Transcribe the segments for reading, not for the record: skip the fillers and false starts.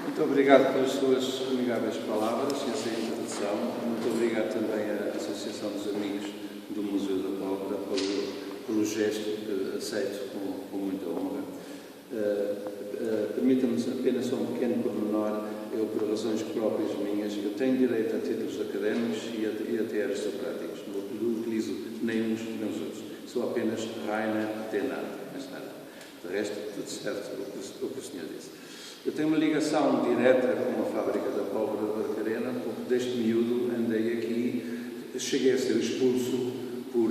Muito obrigado pelas suas amigáveis palavras e essa introdução. Muito obrigado também à Associação dos Amigos do Museu da Pólvora pelo gesto que aceito com muita honra. Permita-me apenas só um pequeno pormenor. Eu, por razões próprias minhas, eu tenho direito a títulos académicos e até aristocráticos. Não utilizo nem uns nem os outros. Sou apenas Rainer Tenat, mais nada. De resto, tudo certo o que o senhor disse. Eu tenho uma ligação direta com a fábrica da pólvora de Barcarena, porque desde miúdo andei aqui, cheguei a ser expulso por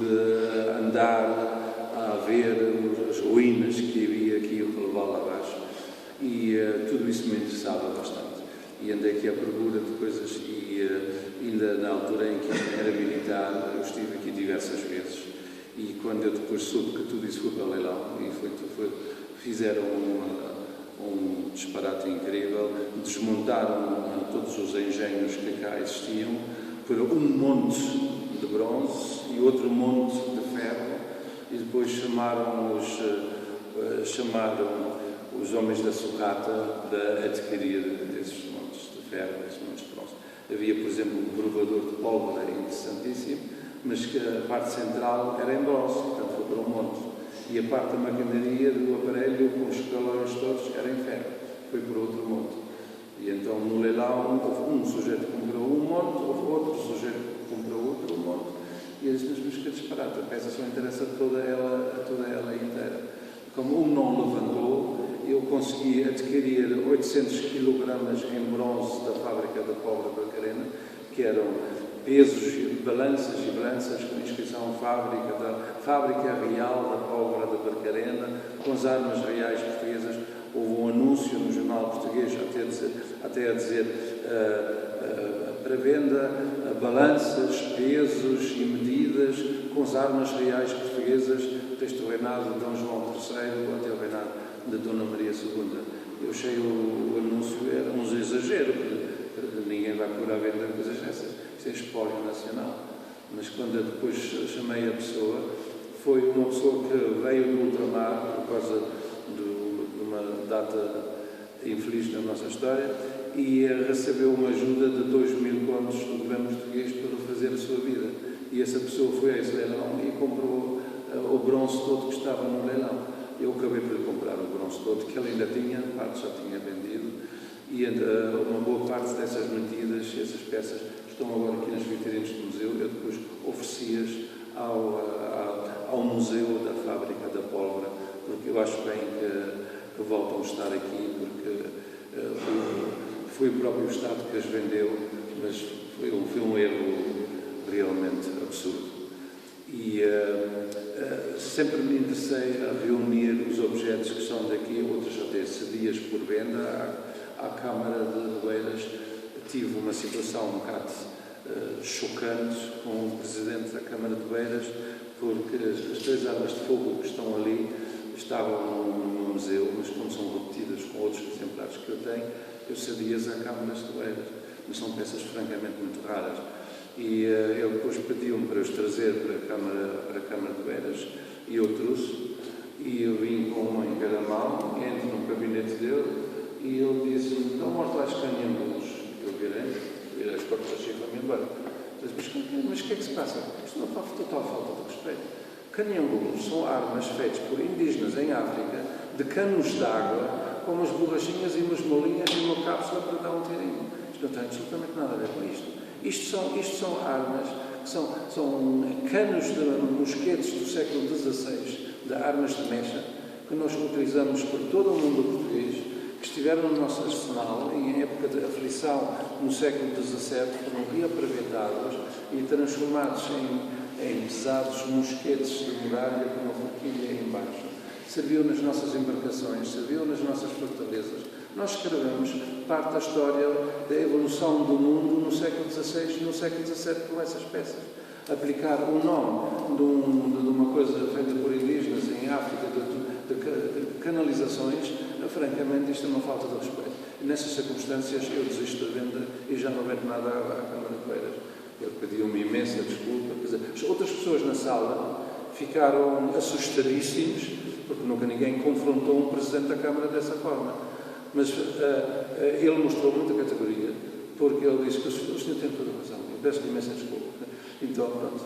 andar a ver as ruínas que havia aqui pelo Vale abaixo, e tudo isso me interessava bastante. E andei aqui à procura de coisas e ainda na altura em que era militar, eu estive aqui diversas vezes. E quando eu depois soube que tudo isso foi para leilão, e fizeram um disparate incrível, desmontaram todos os engenhos que cá existiam, por um monte de bronze e outro monte de ferro, e depois chamaram os homens da sucata a adquirir esses montes de ferro, esses montes de bronze. Havia, por exemplo, um provador de pólvora interessantíssimo, mas que a parte central era em bronze, portanto foi para um monte. E a parte da maquinaria do aparelho, com os escalões todos, era em ferro. Foi por outro monte. E então, no leilão, houve um sujeito que comprou um monte, houve outro sujeito que comprou outro monte. E eu disse, mas que disparate, a peça só interessa toda ela inteira. Como um não levantou, eu consegui adquirir 800 kg em bronze da fábrica da pólvora de Barcarena, que eram pesos, balanças com inscrição Fábrica Real da Pólvora de Barcarena, com as armas reais portuguesas. Houve um anúncio no jornal português até a dizer para venda balanças, pesos e medidas com as armas reais portuguesas, desde o reinado de Dom João III até o reinado de Dona Maria II. Eu achei o anúncio, era um exagero, porque ninguém vai por a vender coisas dessas. Isso é espólio nacional. Mas quando eu depois chamei a pessoa, foi uma pessoa que veio do ultramar por causa de uma data infeliz na nossa história e recebeu uma ajuda de 2.000 contos do governo português para fazer a sua vida. E essa pessoa foi a esse leilão e comprou o bronze todo que estava no leilão. Eu acabei por comprar o bronze todo, que ele ainda tinha, parte já tinha vendido, e uma boa parte dessas medidas, essas peças, estão agora aqui nas vitrines do museu. Eu depois ofereci-as ao museu da fábrica da pólvora, porque eu acho bem que voltam a estar aqui, porque foi o próprio Estado que as vendeu, mas foi um erro realmente absurdo. E sempre me interessei a reunir os objetos que são daqui, outros até cedias por venda à Câmara de Oeiras. Tive uma situação um bocado chocante com o Presidente da Câmara de Oeiras, porque as 3 armas de fogo que estão ali estavam no museu, mas como são repetidas com outros exemplares que eu tenho, eu cedi-as à Câmara de Oeiras, mas são peças francamente muito raras. E ele depois pediu-me para os trazer para a Câmara de Oeiras, e eu trouxe, e eu vim com uma em cada mão, entro no gabinete dele, e ele disse-me, não mostra lá os canhambos. Eu virei as portas assim e fui-me embora. Mas o que é que se passa? Isto não é total falta de respeito. Canhambulos são armas feitas por indígenas em África, de canos de água, com umas borrachinhas e umas molinhas e uma cápsula para dar um tirinho. Isto não tem absolutamente nada a ver com isto. Isto são armas, que são canos de mosquetes do século XVI, de armas de mecha, que nós utilizamos por todo o mundo português, que estiveram no nosso arsenal em época de aflição no século XVII, foram reaproveitados e transformados em pesados mosquetes de muralha com uma forquilha embaixo. Serviu nas nossas embarcações, serviu nas nossas fortalezas. Nós escrevemos parte da história da evolução do mundo no século XVI e no século XVII com essas peças. Aplicar o nome de uma coisa feita por indígenas em África, de canalizações, francamente, isto é uma falta de respeito. E nessas circunstâncias eu desisto da venda e já não vendo nada à Câmara de Oeiras. Ele pediu-me imensa desculpa. Quer dizer, as outras pessoas na sala ficaram assustadíssimos, porque nunca ninguém confrontou um Presidente da Câmara dessa forma. Mas ele mostrou muita categoria, porque ele disse que o senhor tem toda a razão, eu peço imensa desculpa. Então, pronto,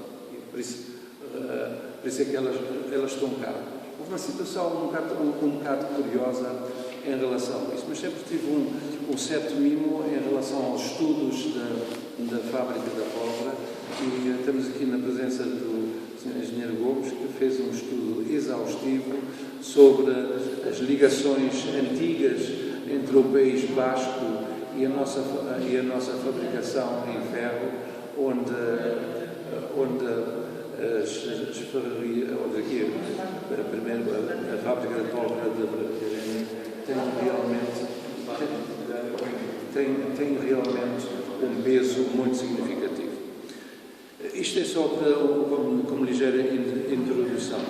por isso é que elas estão cá. Houve uma situação um bocado curiosa em relação a isso, mas sempre tive um certo mimo em relação aos estudos da fábrica da pólvora, e estamos aqui na presença do Sr. Engenheiro Gomes, que fez um estudo exaustivo sobre as ligações antigas entre o País Basco e a nossa fabricação em ferro, onde as ferrarias, aqui, primeiro a fábrica da pólvora de Bracarena tem realmente um peso muito significativo. Isto é só como ligeira introdução.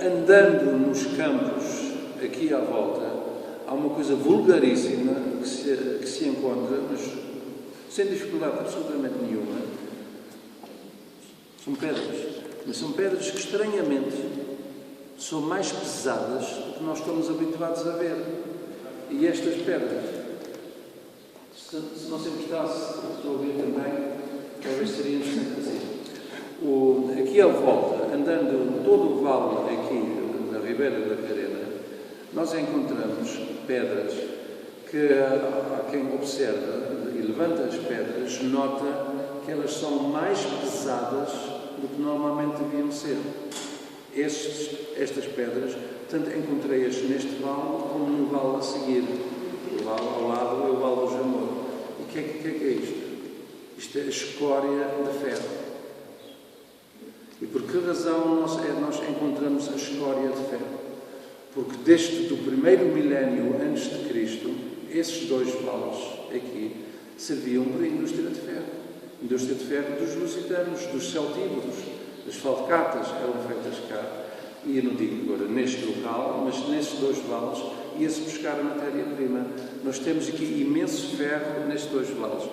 Andando nos campos aqui à volta, há uma coisa vulgaríssima que se encontra, mas sem dificuldade absolutamente nenhuma. São pedras, mas são pedras que estranhamente são mais pesadas do que nós estamos habituados a ver. E estas pedras, se não se importasse, estou a ver também, talvez seria interessante assim. Aqui à volta, andando todo o vale aqui na Ribeira da Carena, nós encontramos pedras que quem observa e levanta as pedras nota que elas são mais pesadas do que normalmente deviam ser. Estas pedras, tanto encontrei-as neste vale como no vale a seguir. O vale ao lado é o vale do Jamor. E o que é isto? Isto é a escória de ferro. E por que razão nós encontramos a escória de ferro? Porque desde do primeiro milénio antes de Cristo, esses dois vales aqui serviam para a indústria de ferro. Indústria de ferro dos lusitanos, dos celtíberos, das falcatas eram feitas cá. E eu não digo agora neste local, mas nesses dois vales ia-se buscar a matéria-prima. Nós temos aqui imenso ferro nestes dois vales.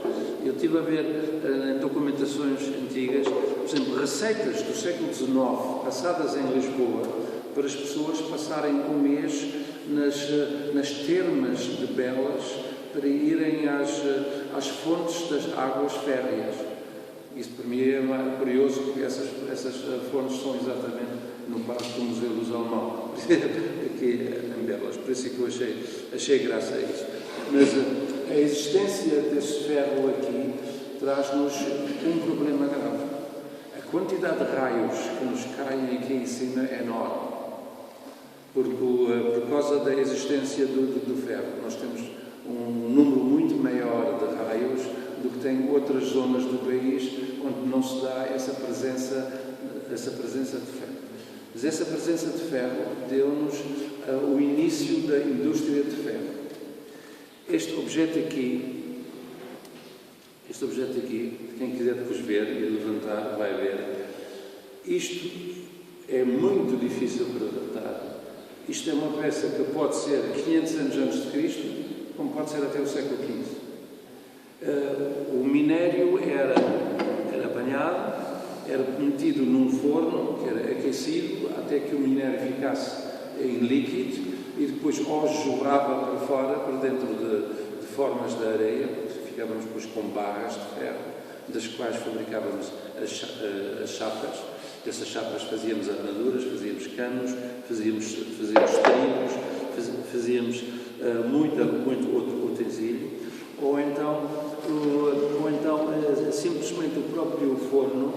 Eu estive a ver em documentações antigas, por exemplo, receitas do século XIX passadas em Lisboa para as pessoas passarem um mês nas termas de Belas para irem às fontes das águas férreas. Isso para mim é curioso, porque essas fontes são exatamente no parque do Museu dos Alemão, aqui em Belas. Por isso é que eu achei graça a isso. Mas a existência desse ferro aqui traz-nos um problema grave. A quantidade de raios que nos caem aqui em cima é enorme. Por causa da existência do ferro. Nós temos um número muito maior de raios do que tem outras zonas do país onde não se dá essa presença de ferro. Mas essa presença de ferro deu-nos o início da indústria de ferro. Este objeto aqui, quem quiser depois ver e levantar, vai ver. Isto é muito difícil para datar. Isto é uma peça que pode ser 500 anos antes de Cristo, como pode ser até o século XV. O minério era apanhado, era metido num forno, que era aquecido, até que o minério ficasse em líquido, e depois ou jorrava para fora, para dentro de formas de areia, ficávamos depois com barras de ferro, das quais fabricávamos as chapas. Dessas chapas fazíamos armaduras, fazíamos canos, fazíamos tribos, fazíamos muito outro utensílio, ou então simplesmente o próprio forno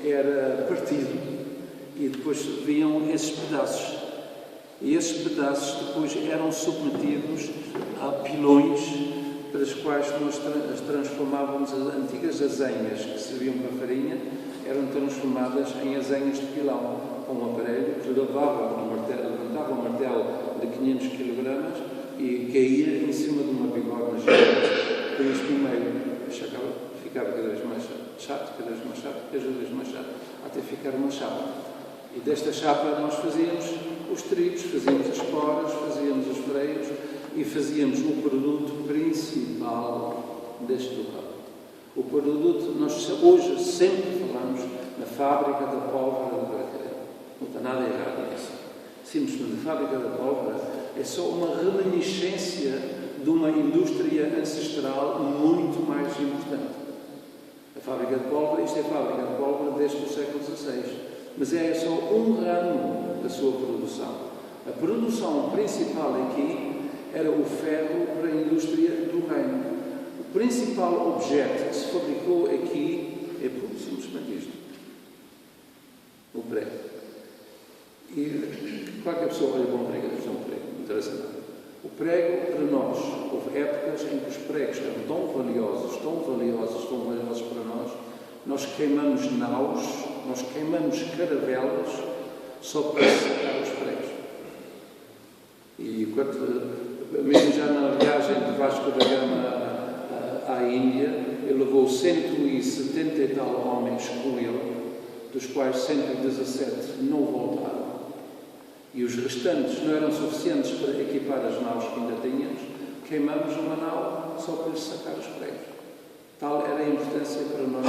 era partido e depois vinham esses pedaços. E esses pedaços depois eram submetidos a pilões para os quais nós transformávamos as antigas azenhas que serviam para farinha, eram transformadas em azenhas de pilão, com um aparelho que levantava um martelo de 500 kg e caía em cima de uma bigorna gigante, com isto no meio. Ficava cada vez mais chato, cada vez mais chato, até ficar uma chapa. E desta chapa nós fazíamos os tribos, fazíamos as esporas, fazíamos os freios e fazíamos o produto principal deste local. O produto, nós hoje sempre falamos na fábrica da pólvora de Bracarena. Não está nada errado nisso. Simplesmente a fábrica da pólvora é só uma reminiscência de uma indústria ancestral muito mais importante. A fábrica de pólvora, isto é a fábrica de pólvora desde o século XVI, mas é só um ramo da sua produção. A produção principal aqui era o ferro para a indústria do reino. O principal objeto que se fabricou aqui é simplesmente isto: o prego. E claro que a pessoa olha para um prego, isto é um prego, não interessa nada. O prego, para nós, houve épocas em que os pregos eram tão valiosos para nós, nós queimamos naus, nós queimamos caravelas só para secar os pregos. E mesmo já na viagem de Vasco da Gama à Índia, ele levou 170 e tal homens com ele, dos quais 117 não voltaram. E os restantes não eram suficientes para equipar as naus que ainda tínhamos, queimamos uma nau só para sacar os pregos. Tal era a importância para nós.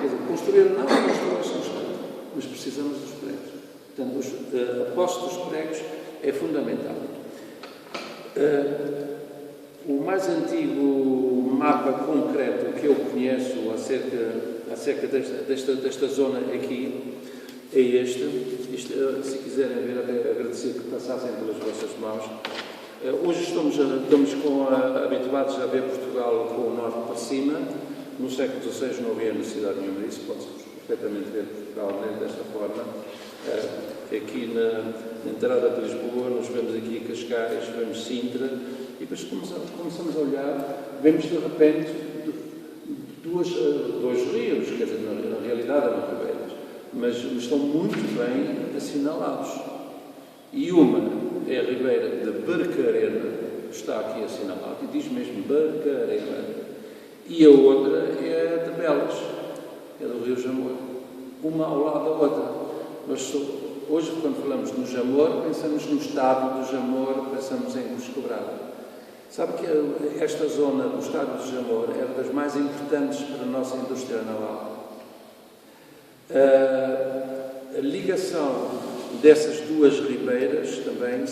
Quer dizer, construir a nau é uma construção, mas precisamos dos pregos. Portanto, a posse dos pregos é fundamental. O mais antigo mapa concreto que eu conheço acerca desta zona aqui é este. Isto, se quiserem ver, agradecer que passassem pelas vossas mãos. Hoje estamos habituados a ver Portugal com o norte para cima. No século XVI não havia necessidade nenhuma disso, pode-se perfeitamente ver Portugal desta forma. Aqui na entrada de Lisboa, nós vemos aqui Cascais, vemos Sintra, e depois começamos a olhar, vemos de repente dois rios, quer dizer, na realidade eram ribeiras, mas estão muito bem assinalados. E uma é a ribeira de Barcarena, está aqui assinalado, e diz mesmo Barcarena, e a outra é de Belas, é do Rio Jamor, uma ao lado da outra. Nós, hoje, quando falamos no Jamor, pensamos no estado do Jamor, pensamos em Cuscobrada. Sabe que esta zona do estado do Jamor era das mais importantes para a nossa indústria naval. A ligação dessas duas ribeiras também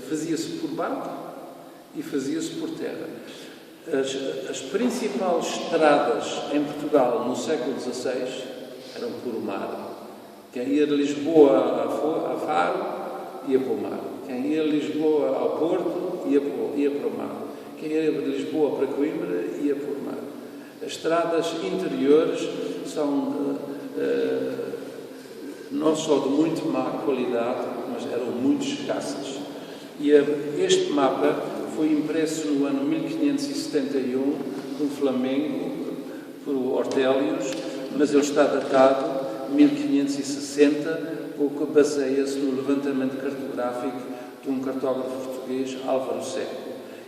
fazia-se por barco e fazia-se por terra. As principais estradas em Portugal no século XVI eram por mar. Quem ia de Lisboa a Faro ia para o mar. Quem ia de Lisboa ao Porto ia para o mar. Quem ia de Lisboa para Coimbra ia para o mar. As estradas interiores são não só de muito má qualidade, mas eram muito escassas. E este mapa foi impresso no ano 1571 no Flamengo por Ortelius, mas ele está datado 1560, porque baseia-se no levantamento cartográfico de um cartógrafo português, Álvaro Seco.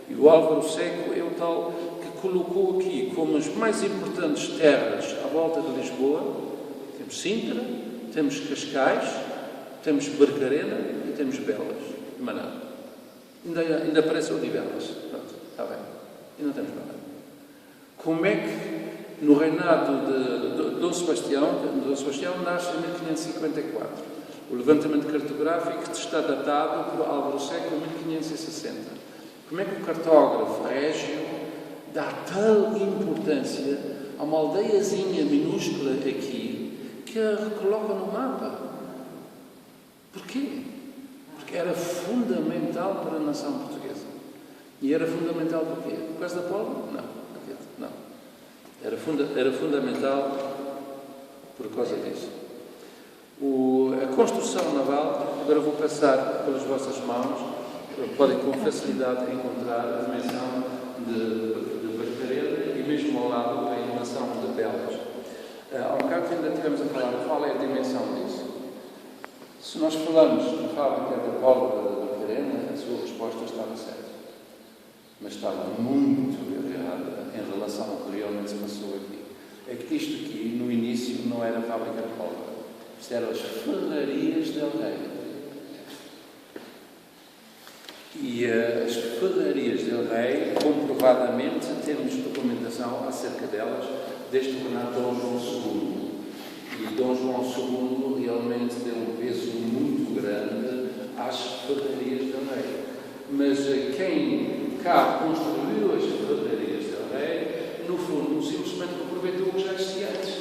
E o Álvaro Seco é o tal que colocou aqui como as mais importantes terras à volta de Lisboa. Temos Sintra, temos Cascais, temos Barcarena e temos Belas, Maná. Ainda aparece o de Belas. Pronto, está bem. E não temos nada. Como é que no reinado de Dom Sebastião nasce em 1554. O levantamento cartográfico está datado por Álvaro Seco em 1560. Como é que o cartógrafo régio dá tal importância a uma aldeiazinha minúscula aqui que a recoloca no mapa? Porquê? Porque era fundamental para a nação portuguesa. E era fundamental porquê? Por causa da pólvora? Não. Era fundamental por causa disso. A construção naval, agora vou passar pelas vossas mãos, podem com facilidade encontrar a dimensão de Barcarena e mesmo ao lado a dimensão de Belas. Ao bocado ainda estivemos a falar qual é a dimensão disso. Se nós falarmos na fábrica da pólvora de Barcarena, a sua resposta estava certa. Mas estava muito errada em relação ao que realmente se passou aqui. É que isto aqui, no início, não era a fábrica de pólvora. Isto eram as ferrarias del Rei. E as ferrarias del Rei, comprovadamente, temos documentação acerca delas desde o reinado de Dom João II. E Dom João II realmente deu um peso muito grande às ferrarias del Rei. mas quem cá construiu as ferrarias del Rei, no fundo, simplesmente aproveitou o que já existia antes.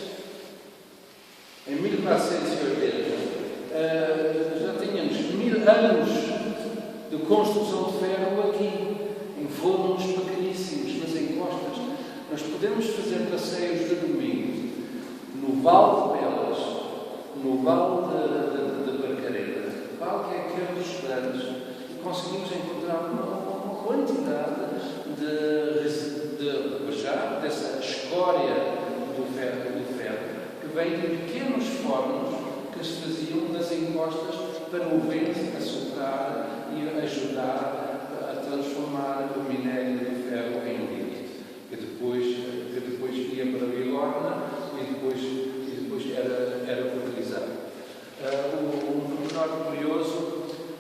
Em 1480, já tínhamos 1000 anos de construção de ferro aqui, em fornos pequeníssimos, nas encostas. Nós podemos fazer passeios de domingo no Vale de Belas, no Vale de Barcarena, Vale que é aqueles grandes, e conseguimos encontrar uma quantidade dessa escória do ferro, que vem de pequenos fornos que se faziam nas encostas para o vento assoprar e ajudar a transformar o minério de ferro em líquido, que depois ia para a bigorna e depois era utilizado. Um pormenor curioso,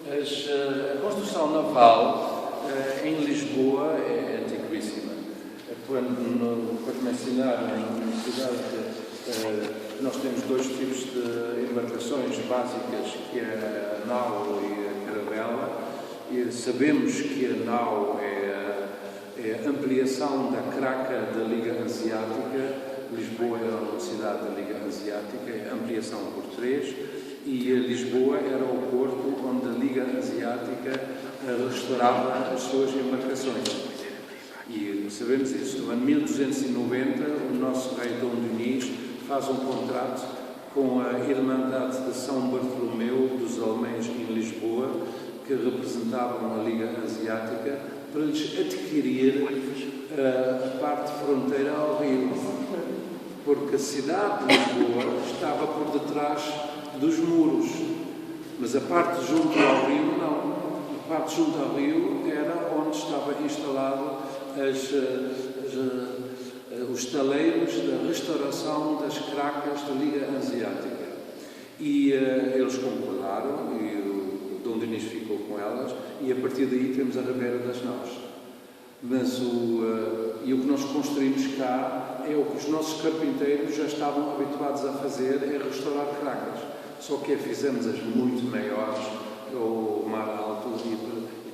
a construção naval em Lisboa é antiquíssima. Quando me ensinaram na universidade que nós temos dois tipos de embarcações básicas, que é a nau e a caravela, e sabemos que a nau é a ampliação da craca da Liga Hanseática. Lisboa era uma cidade da Liga Hanseática, é ampliação por 3, e Lisboa era o porto onde a Liga Hanseática restaurava as suas embarcações. E sabemos isso. No ano 1290, o nosso rei Dom Dinis faz um contrato com a Irmandade de São Bartolomeu dos Alemães em Lisboa, que representavam a Liga Hanseática, para lhes adquirir a parte fronteira ao rio, porque a cidade de Lisboa estava por detrás dos muros, mas a parte junto ao rio não. A parte junto ao rio era onde estava instalado os taleiros da restauração das cracas da Liga Hanseática. E eles concordaram, e o Dom Dinis ficou com elas, e a partir daí temos a Rabeira das Naus. Mas o que nós construímos cá é o que os nossos carpinteiros já estavam habituados a fazer, é restaurar cracas. Só que fizemos as muito maiores, ao mar alto, e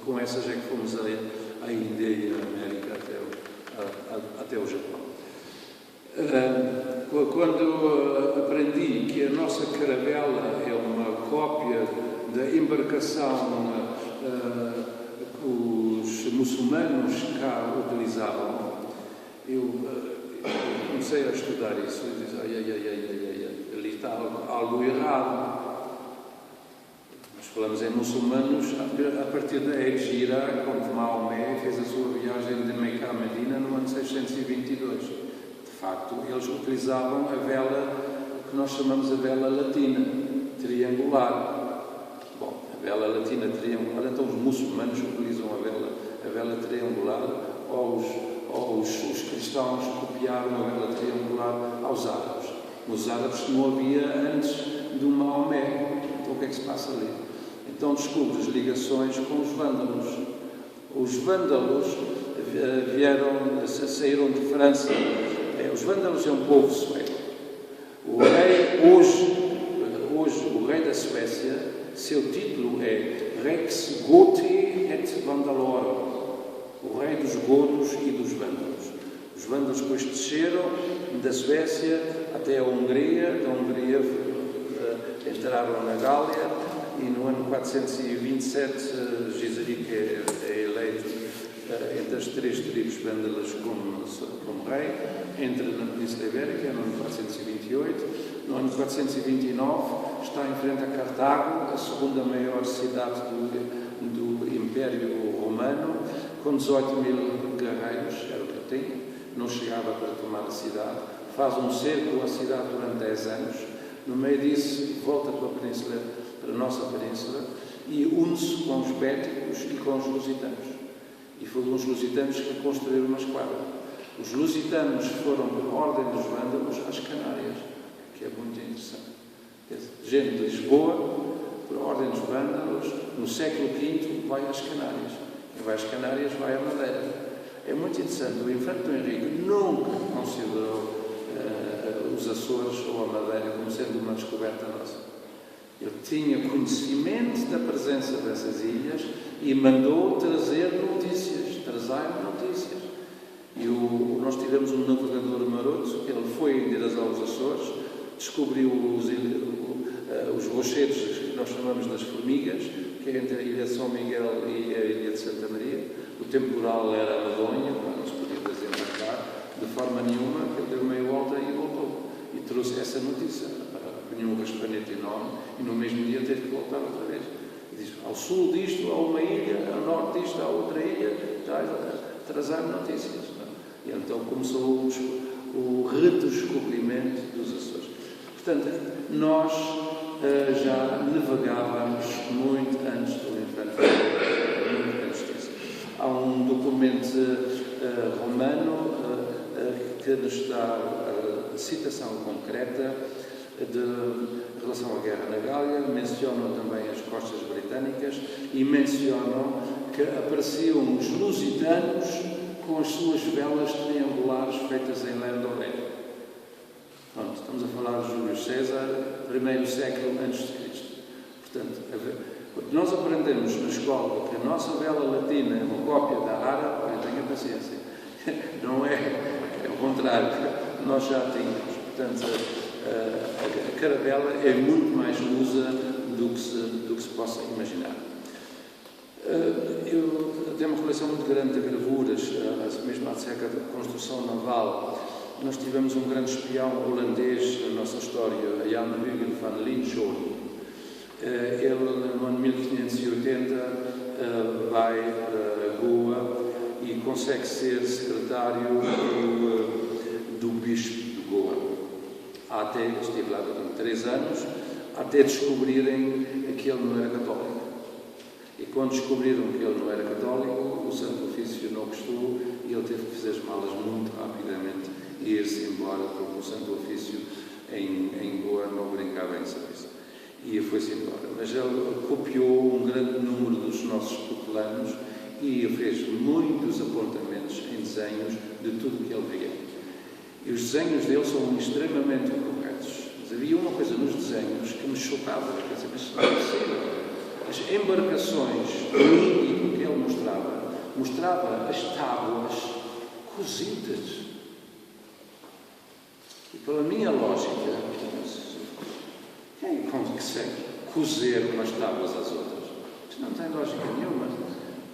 com essas é que fomos à Índia e à América até o Japão. Quando aprendi que a nossa caravela é uma cópia da embarcação que os muçulmanos cá utilizavam, eu comecei a estudar isso e disse, ali está algo errado. Nós falamos em muçulmanos a partir da Hegira, quando Maomé fez a sua viagem de Meca a Medina no ano 622. De facto, eles utilizavam a vela que nós chamamos a vela latina, triangular. Bom, a vela latina triangular, então os muçulmanos utilizam a vela triangular, ou os cristãos copiaram a vela triangular aos árabes. Nos árabes não havia antes do Maomé. Então o que é que se passa ali? Então descubres ligações com os vândalos. Os vândalos saíram de França. Os vândalos é um povo sueco. Hoje, o rei da Suécia, seu título é Rex Gothi et Vandalorum, o rei dos godos e dos vândalos. Os vândalos depois desceram da Suécia até a Hungria, da Hungria entraram na Gália, e no ano 427 Gizeric é eleito entre as 3 tribos vândalas como rei, entra na Península Ibérica no ano 428. No ano 429 está em frente a Cartago, a segunda maior cidade do Império Romano, com 18 mil guerreiros, era o que tinha, não chegava para tomar a cidade, faz um cerco à cidade durante 10 anos, no meio disso volta para a nossa península e une-se com os béticos e com os lusitanos. E foram os lusitanos que construíram uma esquadra. Os lusitanos foram, por ordem dos vândalos, às Canárias, que é muito interessante. Gente de Lisboa, por ordem dos vândalos, no século V, vai às Canárias. Quem vai às Canárias vai à Madeira. É muito interessante. O infante Dom Henrique nunca considerou os Açores ou a Madeira como sendo uma descoberta nossa. Ele tinha conhecimento da presença dessas ilhas e mandou trazer notícias, trazai-me notícias. E nós tivemos um navegador maroto, que ele foi em direção aos Açores, descobriu os rochedos que nós chamamos das formigas, que é entre a ilha de São Miguel e a ilha de Santa Maria. O temporal era medonho, não se podia desembarcar de forma nenhuma, que ele deu meia volta e voltou. E trouxe essa notícia. Apanhou um raspanete enorme e no mesmo dia teve que voltar outra vez. E diz, ao sul disto há uma ilha, ao norte disto há outra ilha, trazar notícias. E então começou o redescobrimento dos Açores. Portanto, nós já navegávamos muito antes do Infante, muito antes disso. Há um documento romano que nos dá a citação concreta de relação à Guerra na Gália, mencionam também as costas britânicas e mencionam que apareciam os lusitanos com as suas velas triangulares feitas em lã dourado. Pronto, estamos a falar de Júlio César, primeiro século antes de Cristo. Portanto, quando nós aprendemos na escola que a nossa vela latina é uma cópia da árabe, tenha paciência. Não é o contrário, nós já tínhamos. Portanto, a caravela é muito mais lusa do que se possa imaginar. Eu tenho uma coleção muito grande de gravuras, mesmo acerca da construção naval. Nós tivemos um grande espião holandês na nossa história, Jan Huygens van Linschoten. Ele, no ano 1580, vai para Goa e consegue ser secretário do bispo de Goa. Estive lá durante 3 anos, até descobrirem que ele não era católico. E quando descobriram que ele não era católico, o Santo Ofício não gostou e ele teve que fazer as malas muito rapidamente e ir-se embora, porque o Santo Ofício em Goa não brincava em serviço. E foi-se embora. Mas ele copiou um grande número dos nossos tutelanos e fez muitos apontamentos em desenhos de tudo o que ele via. E os desenhos dele são extremamente corretos. Mas havia uma coisa nos desenhos que me chocava. Mas não é possível. As embarcações do Índico que ele mostrava as tábuas cozidas. E pela minha lógica, quem consegue cozer umas tábuas às outras? Isto não tem lógica nenhuma.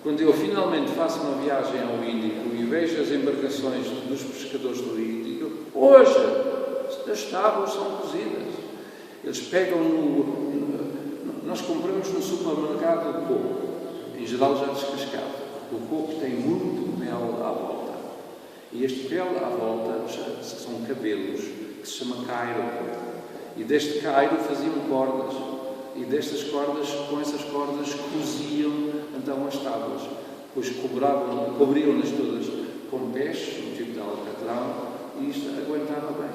Quando eu finalmente faço uma viagem ao Índico e vejo as embarcações dos pescadores do Índico, hoje as tábuas são cozidas. Eles pegam nós compramos no supermercado o coco, em geral já descascado. O coco tem muito mel à volta. E este mel à volta são cabelos que se chama cairo. E deste cairo faziam cordas. E destas cordas, com essas cordas, coziam então as tábuas. Depois cobriam-nas todas com peixe, um tipo de alcatrão, e isto aguentava bem.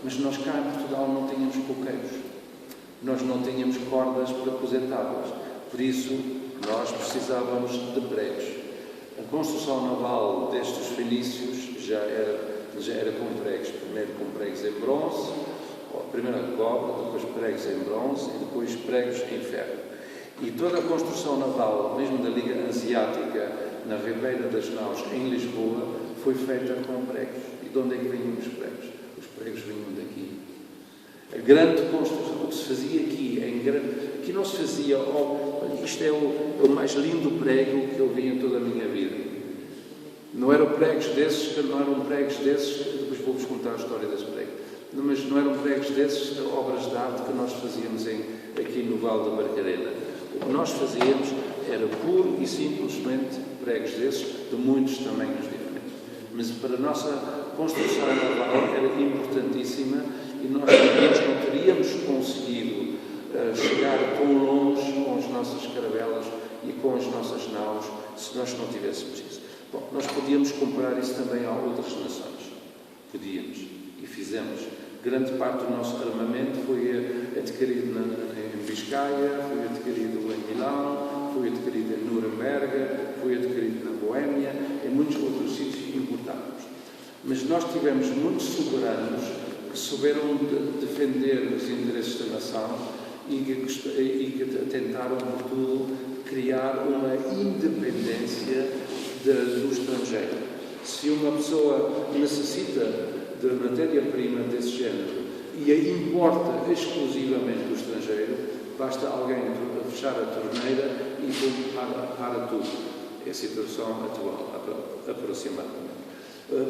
Mas nós cá em Portugal não tínhamos coqueiros. Nós não tínhamos cordas para cozer tábuas. Por isso, nós precisávamos de pregos. A construção naval destes fenícios já era com pregos. Primeiro com pregos em bronze, primeiro em cobre, depois pregos em bronze e depois pregos em ferro. E toda a construção naval, mesmo da Liga Hanseática, na Ribeira das Naus, em Lisboa, foi feita com pregos. E de onde é que vinham os pregos? Os pregos vinham daqui. A grande construção, o que se fazia aqui não se fazia, isto é o mais lindo prego que eu vi em toda a minha vida. Não eram pregos desses, depois vou-vos contar a história desse prego, mas não eram pregos desses, obras de arte que nós fazíamos aqui no Vale da Barcarena. O que nós fazíamos era puro e simplesmente pregos desses, de muitos tamanhos diferentes. Mas para a nossa construção naval era importantíssima e nós não teríamos conseguido chegar tão longe com as nossas caravelas e com as nossas naus se nós não tivéssemos isso. Bom, nós podíamos comprar isso também a outras nações. Podíamos. E fizemos. Grande parte do nosso armamento foi adquirido em Biscaia, foi adquirido em Milão, foi adquirido em Nuremberg, foi adquirido na Boémia, em muitos outros sítios que importávamos. Mas nós tivemos muitos soberanos que souberam defender os interesses da nação e que tentaram, por tudo, criar uma independência do estrangeiro. Se uma pessoa necessita de matéria-prima desse género e a importa exclusivamente do estrangeiro, basta alguém fechar a torneira e para tudo. É a situação atual, aproximadamente.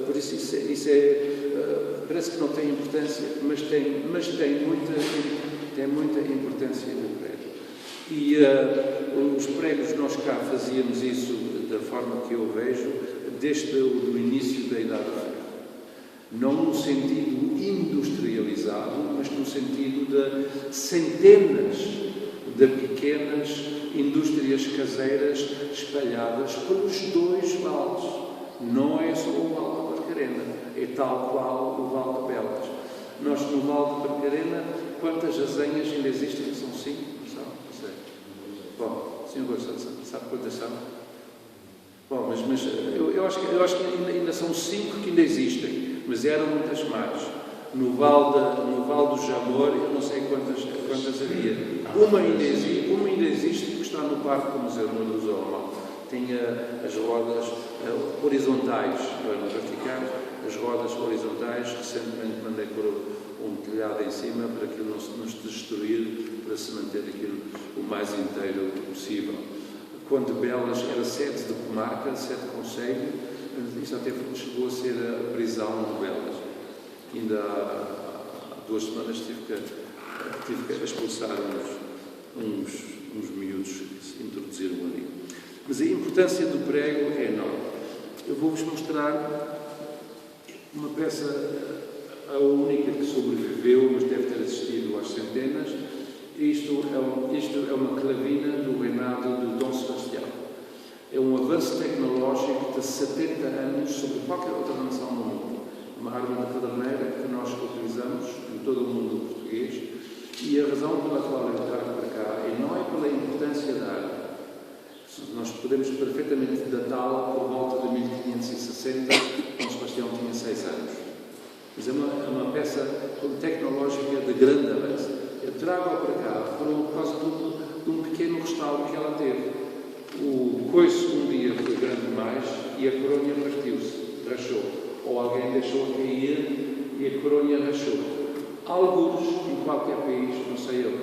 Por isso, parece que não tem importância, mas tem muita importância no prego. E os pregos, nós cá fazíamos isso da forma que eu vejo, desde o início da Idade da Ferro. Não no sentido industrializado, mas no sentido de centenas de pequenas indústrias caseiras espalhadas pelos dois vales. Não é só o Vale da Barcarena, é tal qual o Vale de Belas. Nós, no Vale da Barcarena, quantas azenhas ainda existem? São 5, não são? Não sei. Bom, o senhor sabe quantas são? Bom, mas eu acho que ainda são 5 que ainda existem, mas eram muitas mais. No Vale do Jamor, eu não sei quantas havia. Uma ainda existe, porque está no Parque do Museu do Zooma. Tinha as rodas horizontais, não verticais, as rodas horizontais. Recentemente mandei pôr um telhado em cima para aquilo não se destruir, para se manter aquilo o mais inteiro possível. Quando Belas era sede de comarca, sede de concelho, isto até chegou a ser a prisão de Belas. Ainda há 2 semanas tive que expulsar uns miúdos que se introduziram ali. Mas a importância do prego é enorme. Eu vou-vos mostrar uma peça, a única que sobreviveu, mas deve ter existido às centenas. Isto é uma clavina do reinado de Dom Sebastião. É um avanço tecnológico de 70 anos sobre qualquer outra nação do mundo. Uma arma de pederneira que nós utilizamos em todo o mundo português, e a razão pela qual eu trago para cá não é pela importância da arma. Nós podemos perfeitamente datá-la por volta de 1560, quando Sebastião tinha 6 anos. Mas é uma peça tecnológica de grande avanço. Eu trago-a para cá por causa de um pequeno restauro que ela teve. O coice um dia foi grande demais e a coronha partiu-se, rachou. Ou alguém deixou cair e a coronha rachou. Alguns, em qualquer país, não sei eu,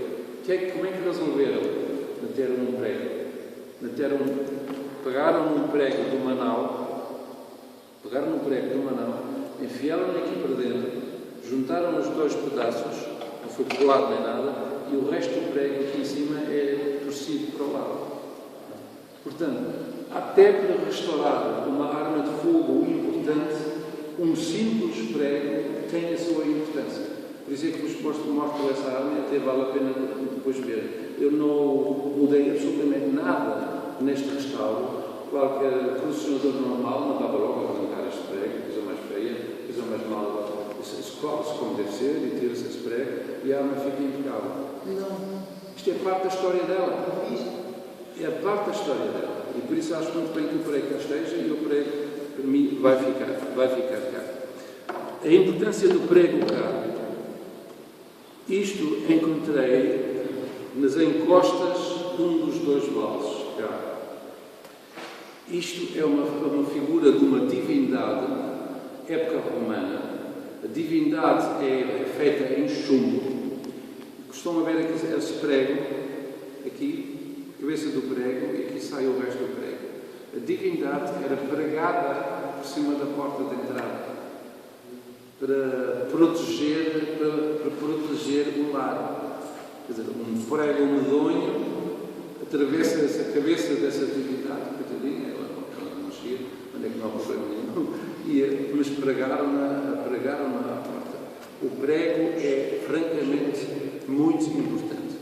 como é que resolveram meter um prego? Pegaram um prego do Manau, enfiaram-no aqui para dentro, juntaram os 2 pedaços, não foi colado nem nada, e o resto do prego aqui em cima é torcido para o lado. Portanto, até para restaurar uma arma de fogo importante, um simples prego tem a sua importância. Por isso é que vos mostro essa arma e até vale a pena depois ver. Eu não mudei absolutamente nada neste restauro. Qualquer colecionador normal mandava logo arrancar este prego, coisa mais feia, coisa mais mal. Escolhe-se como deve ser e tira-se esse prego e a arma fica impecável. Não. Isto é parte da história dela. É parte da história dela. E por isso acho muito bem que o prego cá esteja e o prego, para mim, vai ficar cá. A importância do prego cá. Isto encontrei nas encostas de um dos 2 vales cá. Isto é uma figura de uma divindade, época romana. A divindade é feita em chumbo. Costumam ver aqui esse prego, aqui, a cabeça do prego, e aqui sai o resto do prego. A divindade era pregada por cima da porta de entrada, para proteger o lar. Quer dizer, um prego medonho atravessa a cabeça dessa divindade, coitadinha, ela não chega, onde é que não há problema nenhum, mas pregaram-na à porta. O prego é, francamente, muito importante.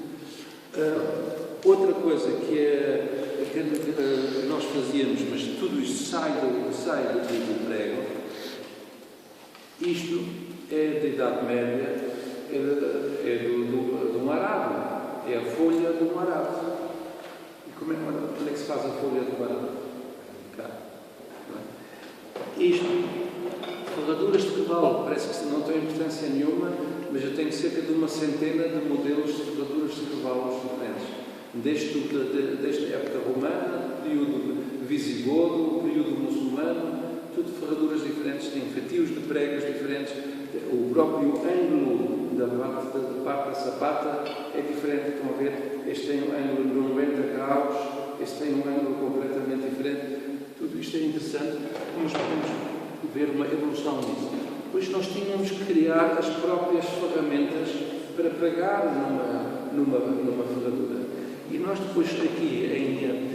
Outra coisa que nós fazíamos, mas tudo isto sai do prego, isto é da Idade Média, é do arado, é a folha do arado. E onde é que se faz a folha do arado? Cá. Isto, ferraduras de cavalo, parece que não tem importância nenhuma, mas eu tenho cerca de uma centena de modelos de ferraduras de cavalos diferentes. Desde a época romana, período visigodo, período muçulmano, tudo ferraduras diferentes, tem fatios de pregos diferentes. O próprio ângulo da parte da sapata é diferente. Estão a ver? Este tem um ângulo de 90 graus, este tem um ângulo completamente diferente. Tudo isto é interessante, nós podemos ver uma evolução nisso. Depois nós tínhamos que criar as próprias ferramentas para pegar numa ferradura. E nós depois aqui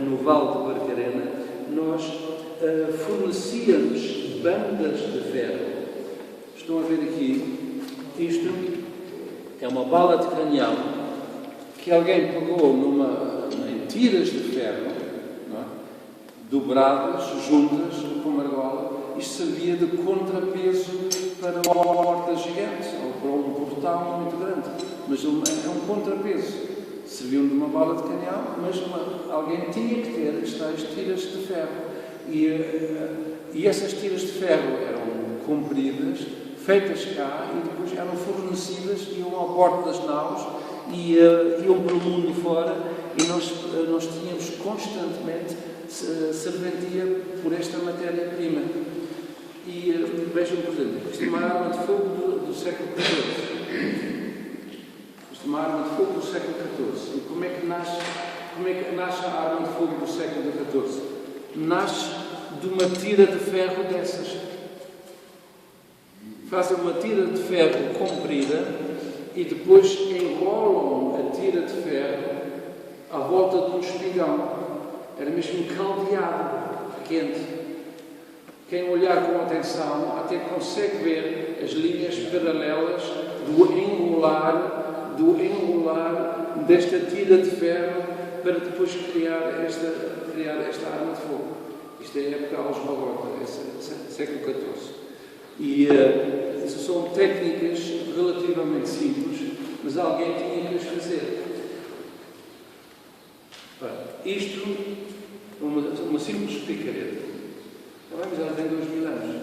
no Vale de Barcarena, nós fornecíamos bandas de ferro. Estão a ver aqui, isto é uma bala de canhão que alguém pegou em tiras de ferro, não é? Dobradas, juntas, com uma argola. Isto servia de contrapeso para uma porta gigante, ou para um portão muito grande. Mas é um contrapeso. Serviam de uma bala de canhão, mas alguém tinha que ter as tais tiras de ferro. E essas tiras de ferro eram compridas, feitas cá, e depois eram fornecidas, iam ao bordo das naus, e iam para o mundo fora, e nós tínhamos constantemente serventia por esta matéria-prima. E vejam, por exemplo, isto é uma arma de fogo do século XIV. Isto é uma arma de fogo do século XIV. E como é que nasce a arma de fogo do século XIV? Nasce de uma tira de ferro dessas. Fazem uma tira de ferro comprida e depois enrolam a tira de ferro à volta de um espigão. Era mesmo caldeado, quente. Quem olhar com atenção até consegue ver as linhas paralelas do enrolar desta tira de ferro para depois criar esta arma de fogo. Isto é a época algebarrota, século XIV. E são técnicas relativamente simples, mas alguém tinha que as fazer. Isto é uma simples picareta. Mas ela tem 2000 anos,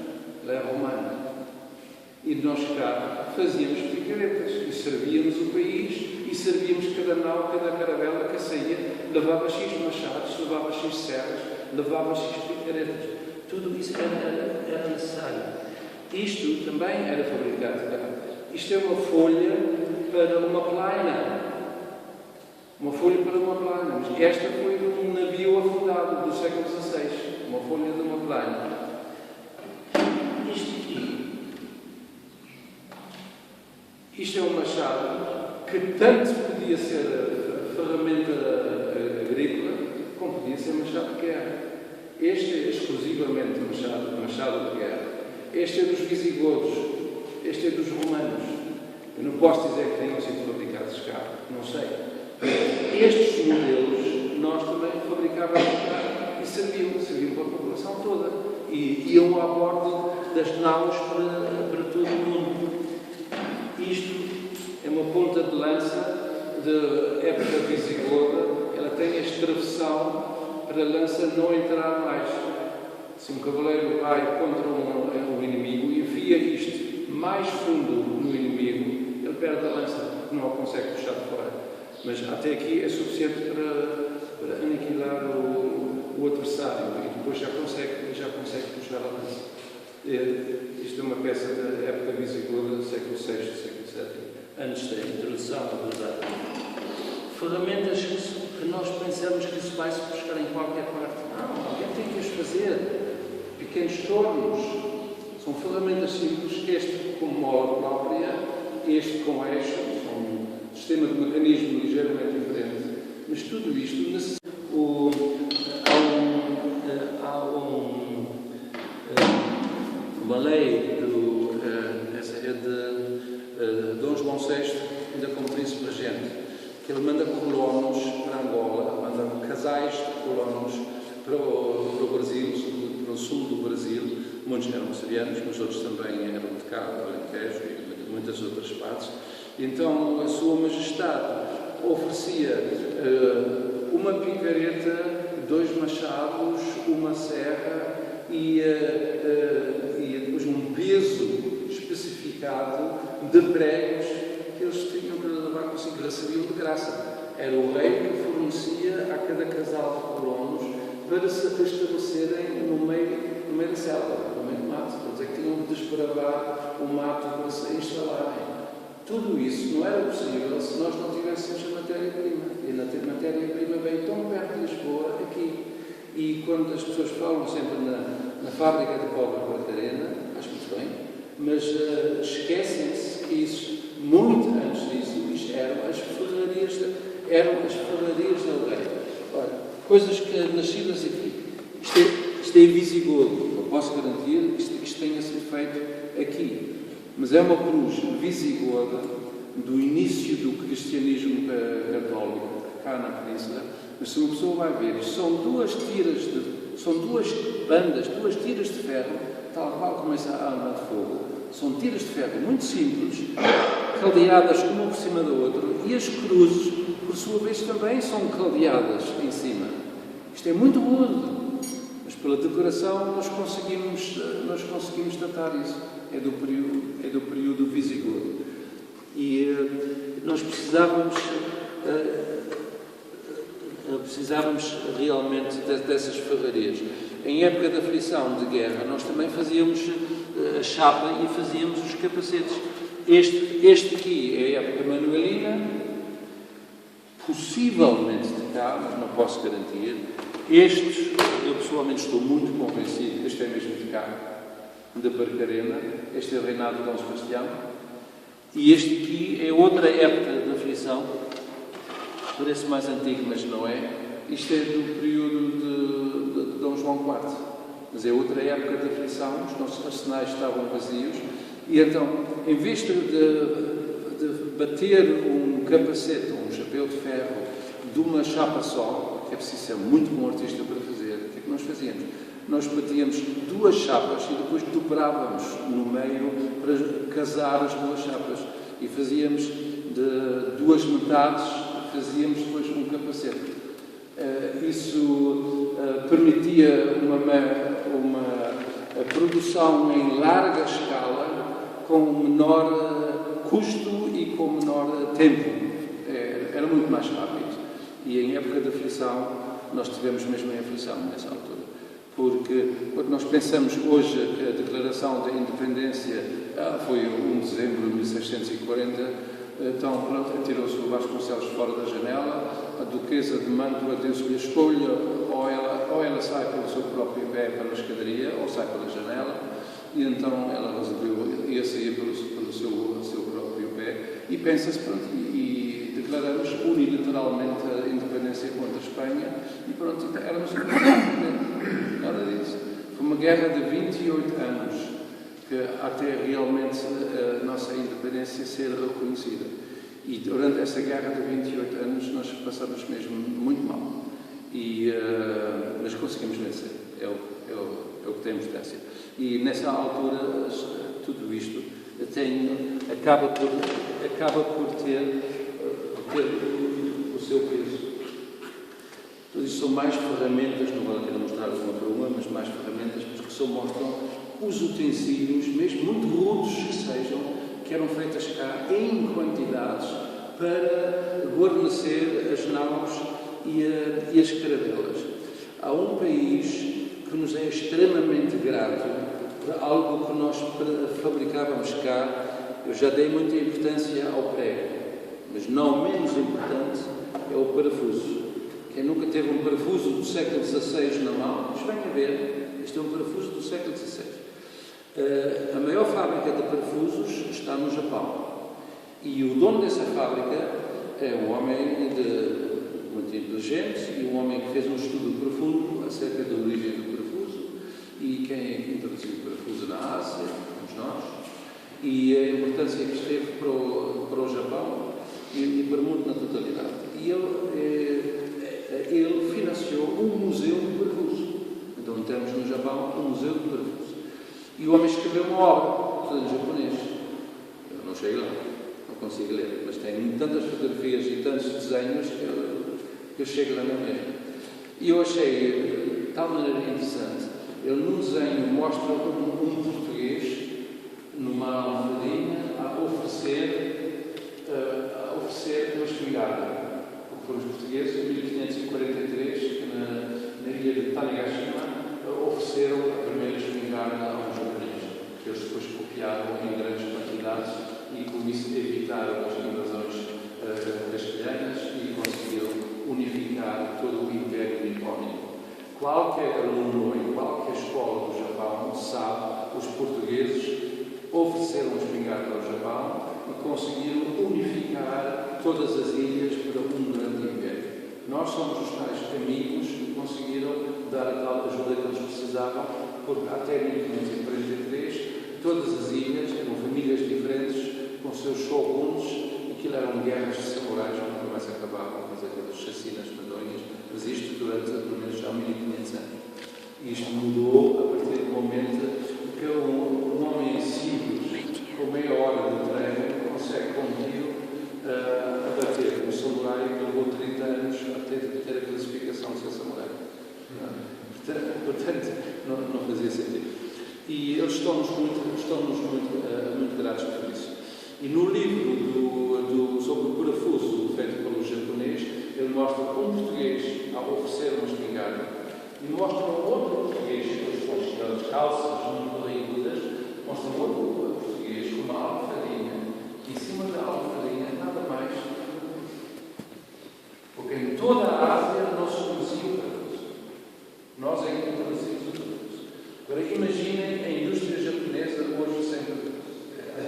ela é romana. E nós cá fazíamos picaretas e servíamos o país e servíamos cada nau, cada caravela que saía, levava X machados, levava X serras, levava X picaretas. Tudo isso era necessário. Isto também era fabricado cá. Isto é uma folha para uma plaina. Uma folha para uma plaina. Mas esta foi de um navio afundado do século XVI. Uma folha de uma plaina. Isto aqui. Isto é um machado que tanto podia ser ferramenta agrícola, como podia ser machado de guerra. Este é exclusivamente machado de guerra. Este é dos visigodos. Este é dos romanos. Eu não posso dizer que tenham sido fabricados cá. Não sei. Estes modelos nós também fabricávamos cá e serviam para a população toda. E iam à bordo das naus para todo o mundo. Isto é uma ponta de lança de época visigoda. Ela tem este travessão para a lança não entrar mais. Se um cavaleiro vai contra um inimigo e enfia isto mais fundo no inimigo, ele perde a lança, não a consegue puxar de fora. Mas até aqui é suficiente para aniquilar o adversário e depois já consegue puxar a lança. Isto é uma peça da época visigoda do século VI, século VII, antes da introdução da verdade. Ferramentas que nós pensamos que isso vai-se buscar em qualquer parte. Não, alguém tem que as fazer. Pequenos tornos. São ferramentas simples. Este com mola própria, este com eixo, com um sistema de mecanismo ligeiramente diferente. Mas tudo isto necessita. Uma lei essa é de Dom João VI, ainda como príncipe regente, que ele manda colonos para Angola, manda casais de colonos para o Brasil, para o sul do Brasil. Muitos eram açorianos, mas outros também eram de cá, do Alentejo e de muitas outras partes. Então a Sua Majestade oferecia uma picareta, 2 machados, uma serra e depois um peso especificado de pregos que eles tinham que levar consigo, que recebiam de graça. Era o rei que fornecia a cada casal de colonos para se estabelecerem no meio da selva, no meio do mato. Quer dizer, que tinham de desbravar o mato para se instalarem. Tudo isso não era possível se nós não tivéssemos a matéria-prima. E a matéria-prima veio tão perto de Lisboa, aqui. E quando as pessoas falam sempre na fábrica de pólvora Barcarena, acho muito bem, mas esquecem-se que isso, muito antes disso, isto eram as ferrarias da Aldeia. Ora, coisas que nascidas aqui. Isto é em Visigodo. Eu posso garantir que isto tenha sido feito aqui. Mas é uma cruz visigoda do início do cristianismo católico, cá na Península. Mas se uma pessoa vai ver, são duas bandas, duas tiras de ferro, tal qual começa a arma de fogo. São tiras de ferro muito simples, caldeadas uma por cima da outra, e as cruzes, por sua vez, também são caldeadas em cima. Isto é muito rude, mas pela decoração nós conseguimos datar isso. É do período visigodo. E nós precisávamos realmente dessas ferrarias. Em época de aflição, de guerra, nós também fazíamos a chapa e fazíamos os capacetes. Este aqui é a época manuelina, possivelmente de cá, mas não posso garantir. Estes, eu pessoalmente estou muito convencido que este é mesmo de cá, da Barcarena. Este é o reinado de Dom Sebastião. E este aqui é outra época de aflição. Parece mais antigo, mas não é. Isto é do período de Dom João IV. Mas é outra época de aflição. Os nossos arsenais estavam vazios. E então, em vez de bater um capacete, um chapéu de ferro, de uma chapa só, que é preciso ser muito bom artista para fazer, o que é que nós fazíamos? Nós batíamos duas chapas e depois dobrávamos no meio para casar as duas chapas. E fazíamos de duas metades, fazíamos depois um capacete. Isso permitia uma produção em larga escala, com menor custo e com menor tempo. Era muito mais rápido. E em época de aflição, nós tivemos mesmo em aflição nessa altura. Porque quando nós pensamos hoje que a Declaração da Independência foi 1 de dezembro de 1640, então pronto, tirou-se o Vasconcelos fora da janela, a Duquesa de Mantua deu-se-lhe a escolha, ou ela sai pelo seu próprio pé para a escadaria, ou sai pela janela, e então ela resolveu ia sair pelo seu próprio pé, e pensa-se, pronto, e declaramos unilateralmente a independência contra a Espanha, e pronto, éramos nada disso. Foi uma guerra de 28 anos, que até realmente a nossa independência ser reconhecida. E durante essa guerra de 28 anos nós passamos mesmo muito mal. Mas conseguimos vencer. É o que tem importância. E nessa altura, tudo isto acaba por ter o seu peso. Tudo isto são mais ferramentas, não vale a pena mostrar uma por uma, mas mais ferramentas, porque só mostram os utensílios, mesmo muito rudes que sejam, que eram feitas cá em quantidades para guarnecer as naus e as caravelas. Há um país que nos é extremamente grato por algo que nós fabricávamos cá. Eu já dei muita importância ao prego, mas não menos importante é o parafuso. Quem nunca teve um parafuso do século XVI na mão, mas venha ver, este é um parafuso do século XVI. A maior fábrica de parafusos está no Japão. E o dono dessa fábrica é um homem muito inteligente e um homem que fez um estudo profundo acerca da origem do parafuso e quem é que introduziu o parafuso na Ásia, fomos nós, e a importância que isto teve para o Japão e para o mundo na totalidade. E ele financiou um museu de parafuso. Então temos no Japão um museu de parafuso. E o homem escreveu uma obra, toda em japonês. Eu não cheguei lá, não consigo ler, mas tem tantas fotografias e tantos desenhos que eu chego lá na mesma. E eu achei de tal maneira interessante. Ele num desenho mostra um português numa almofadinha a oferecer uma espingarda. O que foram os portugueses, em 1543, que na ilha de Tanegashima, ofereceram a primeira espingarda a uns japoneses, que eles depois copiaram em grandes quantidades e com isso evitaram as invasões castelhanas e conseguiram unificar todo o Império Nipónico. Qualquer aluno em qualquer escola do Japão sabe, os portugueses ofereceram a espingarda ao Japão e conseguiram unificar todas as ilhas para um grande império. Nós somos os tais amigos que conseguiram dar a tal ajuda que eles precisavam, porque até 1543 todas as ilhas eram famílias diferentes com seus shoguns, aquilo eram guerras de samurais que nunca mais acabavam, mas aquelas chacinas medonhas, mas isto durante pelo menos já 1500 anos. E isto mudou a partir do momento que um homem em Sírios, com meia hora de treino, consegue com um tiro abater um samurai que levou 30 anos até ter a classificação de ser samurai. Portanto, não fazia sentido. E eles estão-nos muito gratos por isso. E no livro sobre o parafuso feito pelo japonês, ele mostra um português a oferecer uma espingarda e mostra um outro português com as calças muito barrigudas, mostra um outro português com uma almofadinha e em cima da almofadinha nada mais, porque em toda a Ásia não se conhecia o parafuso. Nós é que introduzimos o parafuso. Agora imaginem a indústria japonesa hoje sem parafuso. É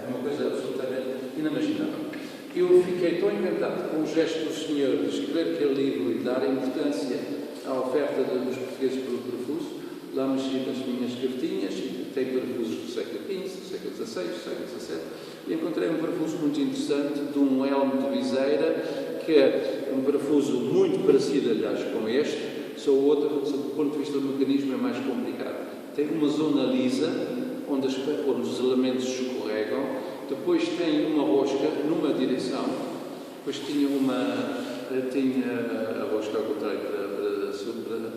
uma coisa absolutamente inimaginável. Eu fiquei tão encantado com o gesto do senhor de escrever aquele livro e dar importância à oferta dos portugueses pelo parafuso. Lá mexi nas minhas gavetinhas e tem parafusos do século XV, do século XVI, do século XVII, e encontrei um parafuso muito interessante de um elmo de viseira, que é um parafuso muito parecido, aliás, com este, só o outro, do ponto de vista do mecanismo, é mais complicado. Tem uma zona lisa, onde os elementos escorregam, depois tem uma rosca numa direção, depois tinha a rosca ao contrário, a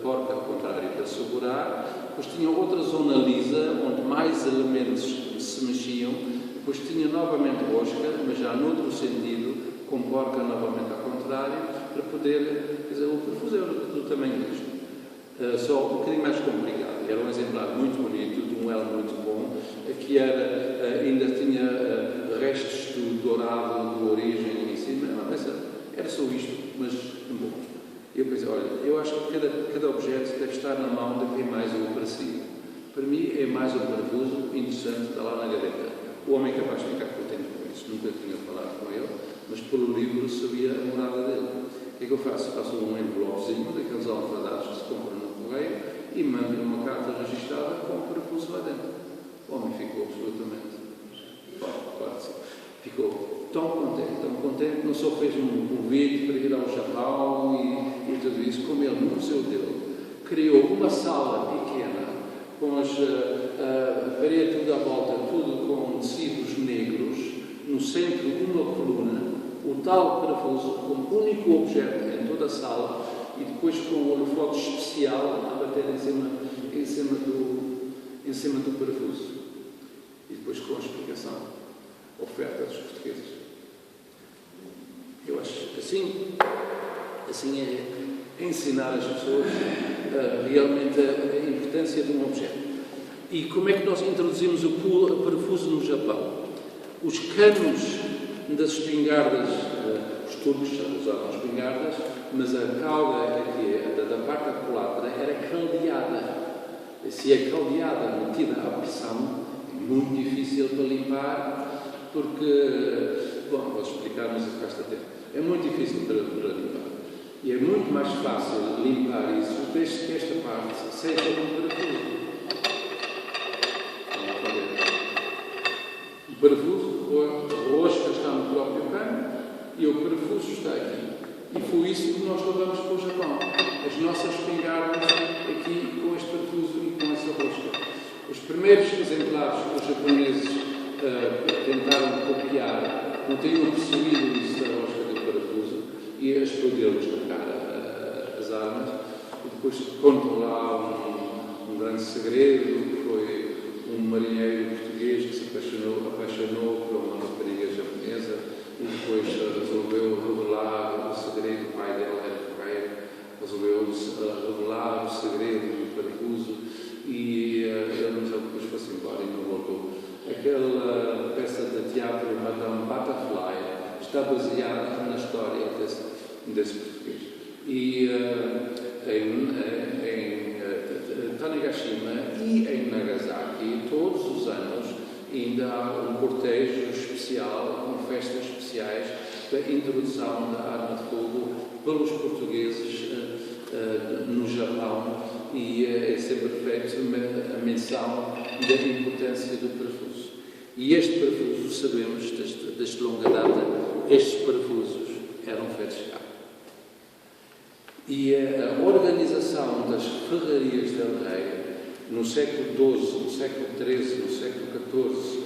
porca ao contrário, para segurar, depois tinha outra zona lisa, onde mais elementos se mexiam, depois tinha novamente rosca, mas já noutro sentido, com porca novamente ao contrário, para poder, quer dizer, o parafuso era do tamanho disto, só um bocadinho mais complicado. Era um exemplar muito bonito, de um elmo muito bom, que ainda tinha restos do dourado de origem em cima. Era só isto, mas bom. Eu pensei, olha, eu acho que cada objeto deve estar na mão de quem mais o aprecia. Para mim é mais um parafuso interessante, está lá na gaveta. O homem é capaz de ficar contente com isso. Nunca tinha falado com ele, mas pelo livro sabia a morada dele. O que é que eu faço? Faço um envelopezinho daqueles almofadados que se compram no correio e mando-lhe uma carta registada com o parafuso lá dentro. O homem ficou absolutamente ficou tão contente, não só fez um convite para ir ao Japão e tudo isso, como ele, no museu dele, criou uma sala pequena, com a parede toda à volta, tudo com tecidos negros, no centro uma coluna, o tal parafuso como único objeto em toda a sala, e depois com um holofote especial a bater em cima do parafuso. E depois com a explicação, oferta dos portugueses. Eu acho assim é ensinar as pessoas realmente a importância de um objeto. E como é que nós introduzimos o parafuso no Japão? Os canos das espingardas, os turcos já usavam espingardas, mas a cauda da parte da culatra era caldeada. Se é caldeada, metida à pressão, é muito difícil para limpar, porque, bom, vou explicar, mas gasta tempo. É muito difícil para limpar. E é muito mais fácil limpar isso desde que esta parte seja um parafuso. O parafuso, a rosca está no próprio cano e o parafuso está aqui. E foi isso que nós levamos para o Japão. As nossas espingardas aqui com este parafuso e com essa rosca. Os primeiros exemplares que os japoneses tentaram copiar não tinham percebido isso da rosca do parafuso e explodiram-nos na cara as armas. E depois contam lá um grande segredo, que foi um marinheiro português português que se apaixonou por uma rapariga japonesa e depois resolveu revelar o segredo. O pai dela era ferreiro, resolveu revelar o segredo do parafuso e ele depois foi-se embora e não voltou. Aquela peça de teatro Madame Butterfly está baseada na história desse português. E em Tanegashima e em Nagasaki, todos os anos, ainda há um cortejo especial, com festas especiais da introdução da arma de fogo pelos portugueses no Japão, e é sempre feita a menção da importância do parafuso. E este parafuso, sabemos, desde longa data, estes parafusos eram feitos cá. E a organização das ferrarias del Rei, no século XII, no século XIII, no século XIV,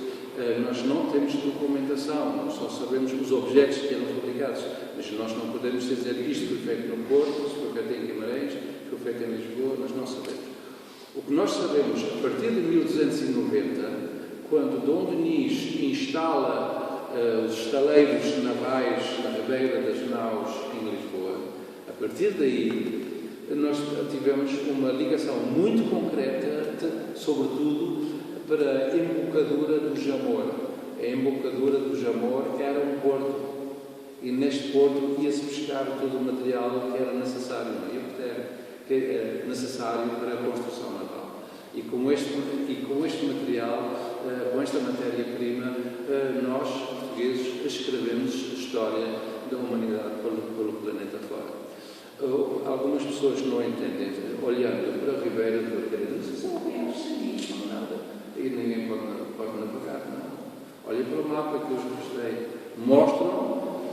nós não temos documentação, nós só sabemos os objetos que eram fabricados, mas nós não podemos dizer que isto foi feito no Porto, isto foi feito em Guimarães, isto foi feito em Lisboa, nós não sabemos. O que nós sabemos, a partir de 1290, quando Dom Denis instala os estaleiros navais na Ribeira das Naus em Lisboa, a partir daí nós tivemos uma ligação muito concreta, sobretudo para a embocadura do Jamor. A embocadura do Jamor era um porto, e neste porto ia-se buscar todo o material que era necessário, que era necessário para a construção naval. E com este material, com esta matéria-prima, nós, portugueses, escrevemos a história da humanidade pelo planeta fora. Algumas pessoas não entendem, olhando para a Ribeira do Barcarena, dizem, não é nada, e ninguém pode navegar, não. Olhem para o mapa que eu vos mostrei, mostram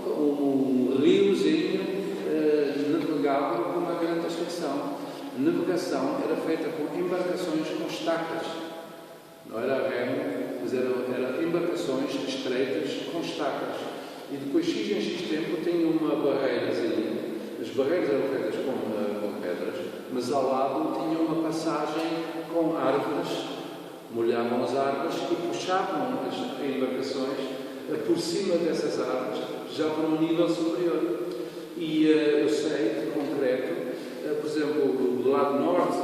um riozinho navegável com uma grande extensão. A navegação era feita com embarcações com estacas, não era remo, mas eram embarcações estreitas com estacas. E depois, X em X tempo, tinha uma barreirazinha. As barreiras eram feitas com pedras, mas ao lado tinha uma passagem com árvores, molhavam as árvores e puxavam as embarcações por cima dessas árvores, já para um nível superior. E eu sei, de concreto, por exemplo, do lado norte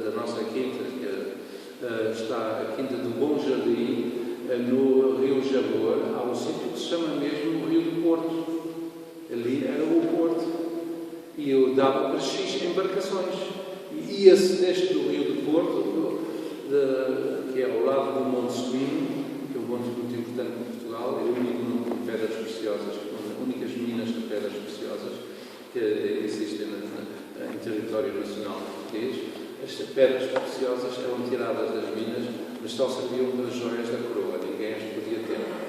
da nossa quinta, que está a quinta do Bom Jardim, no Rio Jamor, há um sítio que se chama mesmo o Rio do Porto. Ali era o porto, e eu dava para X embarcações. E ia-se deste do Rio do Porto, que é ao lado do Monte Suíno, que é um monte muito importante em Portugal, é o único de pedras preciosas, uma das únicas minas de pedras preciosas que existem em território nacional português. Estas pedras preciosas eram tiradas das minas, mas só serviam para joias da coroa, ninguém as podia ter.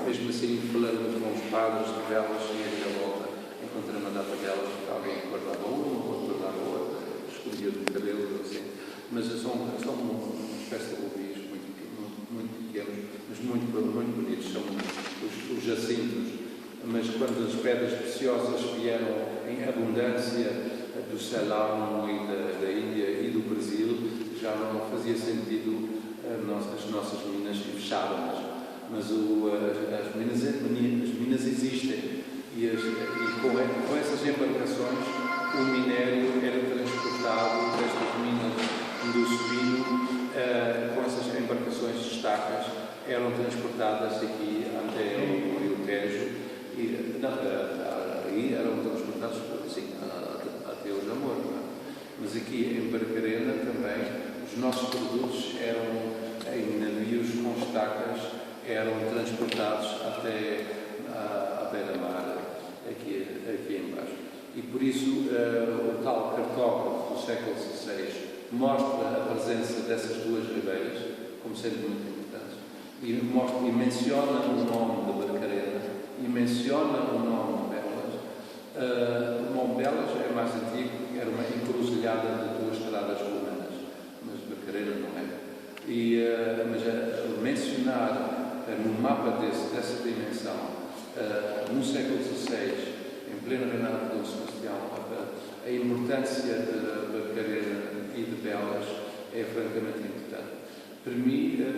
Mesmo assim, falando com os padres de velas cheias da volta, encontrei uma data delas, que alguém guardava uma, outro guardava outra, escolhia do cabelo, assim. Mas são uma espécie de rubis muito pequenos, mas muito bonitos, são os jacintos. Mas quando as pedras preciosas vieram em abundância do Ceylon e da Índia e do Brasil, já não fazia sentido as nossas minas e fecharam-nas. Mas as minas existem e com essas embarcações o minério era transportado destas minas do Suíno, com essas embarcações de estacas, eram transportadas aqui até o Rio Tejo e aí eram transportados assim, até o Jamor. Mas aqui em Barcarena também os nossos produtos eram em navios com estacas, eram transportados até à beira-mar, aqui embaixo. E por isso o tal cartógrafo do século XVI mostra a presença dessas duas ribeiras como sendo muito importantes. E menciona o nome de Barcarena e menciona o nome de Belas. O nome Belas é mais antigo, era uma encruzilhada de duas estradas romanas, mas Barcarena não é. Mas mencionar no mapa dessa dimensão, no século XVI, em pleno reinado de Dom Sebastião, a importância de Barcarena e de Belas é francamente importante. Para mim, eu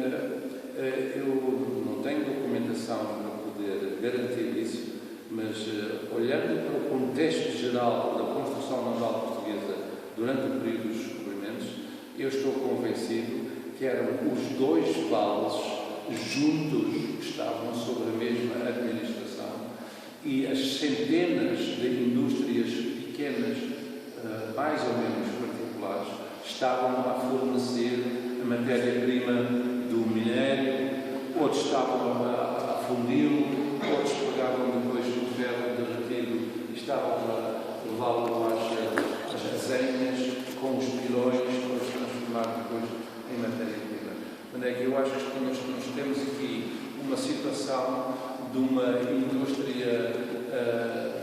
não tenho documentação para poder garantir isso, mas olhando para o contexto geral da construção naval portuguesa durante o período dos descobrimentos, eu estou convencido que eram os dois vales juntos que estavam sob a mesma administração e as centenas de indústrias pequenas, mais ou menos particulares, estavam a fornecer a matéria-prima do minério, outros estavam a fundi-lo, outros pegavam depois o ferro derretido e estavam a levá-lo às resenhas com os pilões para os transformar depois em matéria-prima. Onde é que eu acho que nós temos aqui uma situação de uma indústria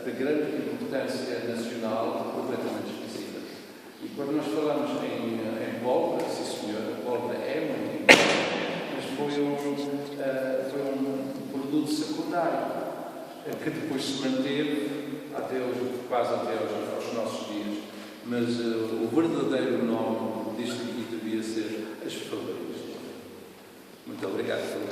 de grande importância nacional completamente esquecida. E quando nós falamos em pólvora, sim senhor, a pólvora é muito importante, mas foi um produto secundário que depois se manteve quase até aos nossos dias. Mas o verdadeiro nome disto aqui devia ser as favoritas. Muito obrigado pelo